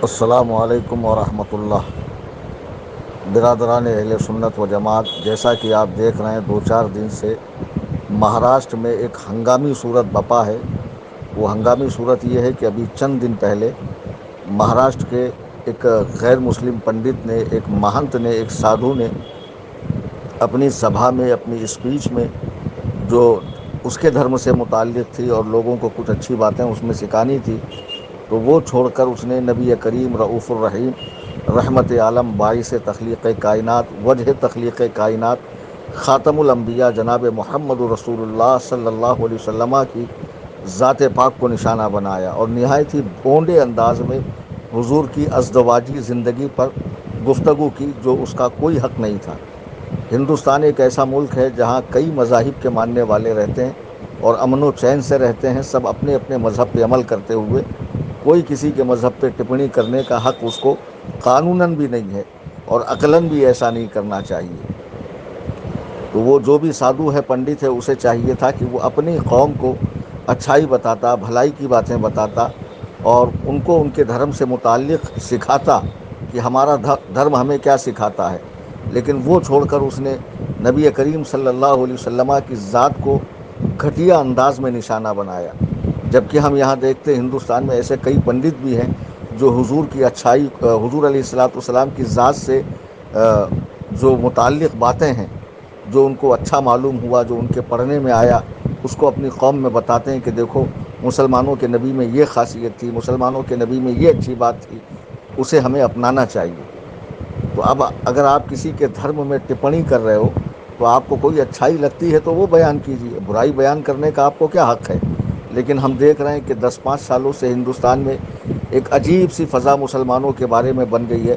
السلام علیکم ورحمۃ اللہ۔ برادران اہل سنت و جماعت، جیسا کہ آپ دیکھ رہے ہیں 2-4 دن سے مہاراشٹر میں ایک ہنگامی صورت بپا ہے۔ وہ ہنگامی صورت یہ ہے کہ ابھی چند دن پہلے مہاراشٹر کے ایک غیر مسلم پنڈت نے، ایک مہنت نے، ایک سادھو نے اپنی سبھا میں، اپنی اسپیچ میں جو اس کے دھرم سے متعلق تھی اور لوگوں کو کچھ اچھی باتیں اس میں سکھانی تھی، تو وہ چھوڑ کر اس نے نبی کریم رؤوف الرحیم، رحمت عالم، باعث تخلیق کائنات، وجہ تخلیق کائنات، خاتم الانبیاء جناب محمد رسول اللہ صلی اللہ علیہ وسلم کی ذات پاک کو نشانہ بنایا اور نہایت ہی بھونڈے انداز میں حضور کی ازدواجی زندگی پر گفتگو کی، جو اس کا کوئی حق نہیں تھا۔ ہندوستان ایک ایسا ملک ہے جہاں کئی مذاہب کے ماننے والے رہتے ہیں اور امن و چین سے رہتے ہیں، سب اپنے اپنے مذہب پہ عمل کرتے ہوئے۔ کوئی کسی کے مذہب پہ ٹپڑی کرنے کا حق اس کو قانوناً بھی نہیں ہے اور عقلاً بھی ایسا نہیں کرنا چاہیے۔ تو وہ جو بھی سادھو ہے، پنڈت ہے، اسے چاہیے تھا کہ وہ اپنی قوم کو اچھائی بتاتا، بھلائی کی باتیں بتاتا اور ان کو ان کے دھرم سے متعلق سکھاتا کہ ہمارا دھرم ہمیں کیا سکھاتا ہے۔ لیکن وہ چھوڑ کر اس نے نبی کریم صلی اللہ علیہ وسلم کی ذات کو گھٹیا انداز میں نشانہ بنایا، جبکہ ہم یہاں دیکھتے ہیں ہندوستان میں ایسے کئی پنڈت بھی ہیں جو حضور کی اچھائی، حضور علیہ السلام کی ذات سے جو متعلق باتیں ہیں، جو ان کو اچھا معلوم ہوا، جو ان کے پڑھنے میں آیا، اس کو اپنی قوم میں بتاتے ہیں کہ دیکھو مسلمانوں کے نبی میں یہ خاصیت تھی، مسلمانوں کے نبی میں یہ اچھی بات تھی، اسے ہمیں اپنانا چاہیے۔ تو اب اگر آپ کسی کے دھرم میں ٹپڑی کر رہے ہو تو آپ کو کوئی اچھائی لگتی ہے تو وہ بیان کیجیے، برائی بیان کرنے کا آپ کو کیا حق ہے؟ لیکن ہم دیکھ رہے ہیں کہ 10-5 سالوں سے ہندوستان میں ایک عجیب سی فضا مسلمانوں کے بارے میں بن گئی ہے،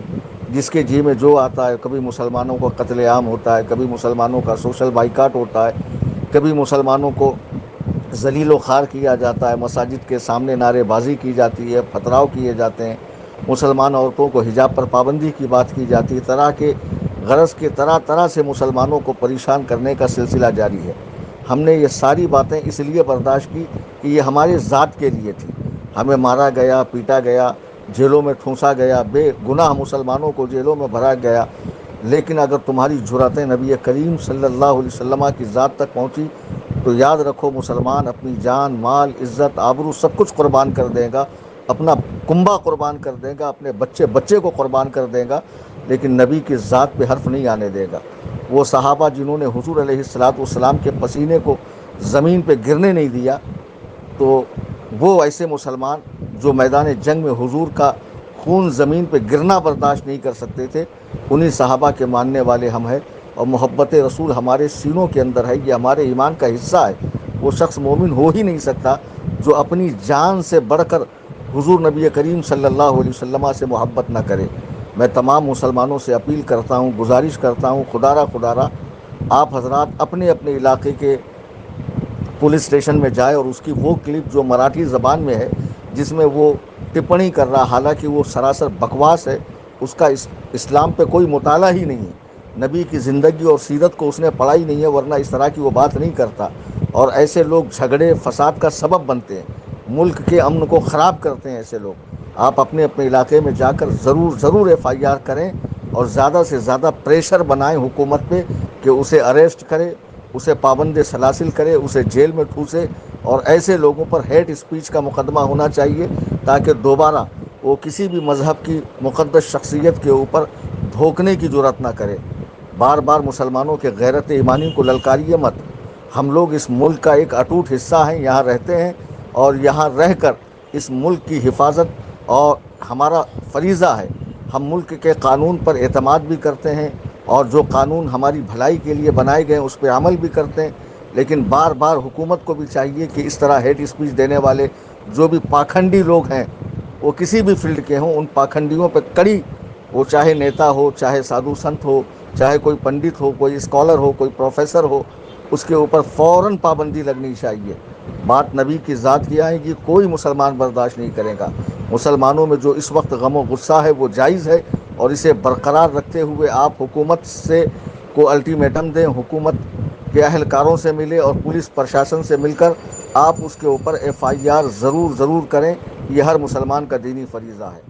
جس کے جی میں جو آتا ہے، کبھی مسلمانوں کو قتل عام ہوتا ہے، کبھی مسلمانوں کا سوشل بائیکاٹ ہوتا ہے، کبھی مسلمانوں کو ذلیل و خوار کیا جاتا ہے، مساجد کے سامنے نعرے بازی کی جاتی ہے، پتھراؤ کیے جاتے ہیں، مسلمان عورتوں کو حجاب پر پابندی کی بات کی جاتی ہے، طرح کے غرض کے طرح طرح سے مسلمانوں کو پریشان کرنے کا سلسلہ جاری ہے۔ ہم نے یہ ساری باتیں اس لیے برداشت کی کہ یہ ہماری ذات کے لیے تھی۔ ہمیں مارا گیا، پیٹا گیا، جیلوں میں ٹھونسا گیا، بے گناہ مسلمانوں کو جیلوں میں بھرا گیا، لیکن اگر تمہاری جرأتیں نبی کریم صلی اللہ علیہ وسلم کی ذات تک پہنچی تو یاد رکھو مسلمان اپنی جان، مال، عزت، آبرو سب کچھ قربان کر دے گا، اپنا کنبہ قربان کر دے گا، اپنے بچے کو قربان کر دے گا، لیکن نبی کی ذات پہ حرف نہیں آنے دے گا۔ وہ صحابہ جنہوں نے حضور علیہ السلام کے پسینے کو زمین پہ گرنے نہیں دیا، تو وہ ایسے مسلمان جو میدان جنگ میں حضور کا خون زمین پہ گرنا برداشت نہیں کر سکتے تھے، انہی صحابہ کے ماننے والے ہم ہیں، اور محبت رسول ہمارے سینوں کے اندر ہے، یہ ہمارے ایمان کا حصہ ہے۔ وہ شخص مومن ہو ہی نہیں سکتا جو اپنی جان سے بڑھ کر حضور نبی کریم صلی اللہ علیہ وسلم سے محبت نہ کرے۔ میں تمام مسلمانوں سے اپیل کرتا ہوں، گزارش کرتا ہوں، خدا را آپ حضرات اپنے اپنے علاقے کے پولیس اسٹیشن میں جائے اور اس کی وہ کلپ جو مراٹھی زبان میں ہے، جس میں وہ ٹپڑی کر رہا، حالانکہ وہ سراسر بکواس ہے، اس کا اسلام پہ کوئی مطالعہ ہی نہیں ہے، نبی کی زندگی اور سیرت کو اس نے پڑھا ہی نہیں ہے، ورنہ اس طرح کی وہ بات نہیں کرتا۔ اور ایسے لوگ جھگڑے فساد کا سبب بنتے ہیں، ملک کے امن کو خراب کرتے ہیں ایسے لوگ۔ آپ اپنے اپنے علاقے میں جا کر ضرور FIR کریں اور زیادہ سے زیادہ پریشر بنائیں حکومت پہ کہ اسے اریسٹ کرے، اسے پابند سلاسل کرے، اسے جیل میں ٹھوسے، اور ایسے لوگوں پر ہیٹ اسپیچ کا مقدمہ ہونا چاہیے تاکہ دوبارہ وہ کسی بھی مذہب کی مقدس شخصیت کے اوپر بھونکنے کی جرات نہ کرے۔ بار بار مسلمانوں کے غیرت ایمانی کو للکاریے مت۔ ہم لوگ اس ملک کا ایک اٹوٹ حصہ ہیں، یہاں رہتے ہیں اور یہاں رہ کر اس ملک کی حفاظت اور ہمارا فریضہ ہے۔ ہم ملک کے قانون پر اعتماد بھی کرتے ہیں اور جو قانون ہماری بھلائی کے لیے بنائے گئے ہیں اس پہ عمل بھی کرتے ہیں، لیکن بار بار حکومت کو بھی چاہیے کہ اس طرح ہیٹ اسپیچ دینے والے جو بھی پاکھنڈی لوگ ہیں، وہ کسی بھی فیلڈ کے ہوں، ان پاکھنڈیوں پہ کڑی، وہ چاہے نیتا ہو، چاہے سادھو سنت ہو، چاہے کوئی پنڈت ہو، کوئی اسکالر ہو، کوئی پروفیسر ہو، اس کے اوپر فوراً پابندی لگنی چاہیے۔ بات نبی کی ذات کی آئے گی، کوئی مسلمان برداشت نہیں کرے گا۔ مسلمانوں میں جو اس وقت غم و غصہ ہے وہ جائز ہے، اور اسے برقرار رکھتے ہوئے آپ حکومت سے کو الٹیمیٹم دیں، حکومت کے اہلکاروں سے ملے اور پولیس پرشاسن سے مل کر آپ اس کے اوپر FIR ضرور کریں۔ یہ ہر مسلمان کا دینی فریضہ ہے۔